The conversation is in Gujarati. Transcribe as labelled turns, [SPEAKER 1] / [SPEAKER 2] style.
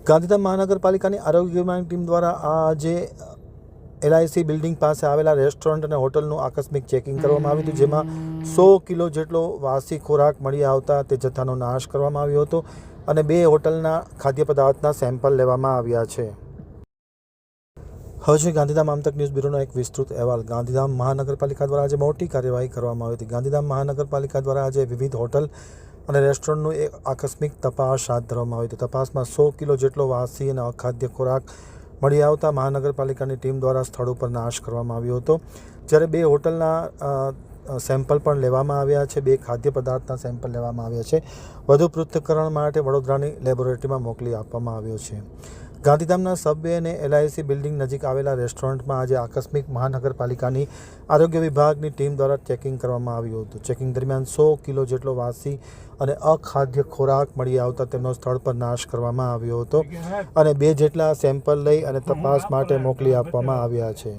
[SPEAKER 1] ગાંધીધામ મહાનગરપાલિકાની આરોગ્ય વિભાગની ટીમ દ્વારા આજે LIC બિલ્ડિંગ પાસે આવેલા રેસ્ટોરન્ટ અને હોટલનું આકસ્મિક ચેકિંગ કરવામાં આવ્યું હતું, જેમાં 100 કિલો જેટલો વાસી ખોરાક મળી આવતા તે જથ્થાનો નાશ કરવામાં આવ્યો હતો અને 2 હોટલના ખાદ્ય પદાર્થના સેમ્પલ લેવામાં આવ્યા છે. હવે છે ગાંધીધામ આમતક ન્યૂઝ બ્યુરોનો એક વિસ્તૃત અહેવાલ. ગાંધીધામ મહાનગરપાલિકા દ્વારા આજે મોટી કાર્યવાહી કરવામાં આવી હતી. ગાંધીધામ મહાનગરપાલિકા દ્વારા આજે વિવિધ હોટલ અને રેસ્ટોરન્ટનું એક આકસ્મિક તપાસ હાથ ધરવામાં આવી હતી. તપાસમાં 100 કિલો જેટલો વાસી અને અખાદ્ય ખોરાક મળી આવતા મહાનગરપાલિકાની ટીમ દ્વારા સ્થળ ઉપર નાશ કરવામાં આવ્યો હતો, જ્યારે 2 હોટલના સેમ્પલ પણ લેવામાં આવ્યા છે. 2 ખાદ્ય પદાર્થના સેમ્પલ લેવામાં આવ્યા છે. વધુ પૃથ્થકરણ માટે વડોદરાની લેબોરેટરીમાં મોકલી આપવામાં આવ્યો છે. ગાંધીધામના સબવે અને LIC બિલ્ડિંગ નજીક આવેલા રેસ્ટોરન્ટમાં આજે આકસ્મિક મહાનગરપાલિકાની આરોગ્ય વિભાગની ટીમ દ્વારા ચેકિંગ કરવામાં આવ્યું હતું. ચેકિંગ દરમિયાન 100 કિલો જેટલો વાસી અને અખાદ્ય ખોરાક મળી આવતા તેમનો સ્થળ પર નાશ કરવામાં આવ્યો હતો અને 2 જેટલા સેમ્પલ લઈ અને તપાસ માટે મોકલી આપવામાં આવ્યા છે.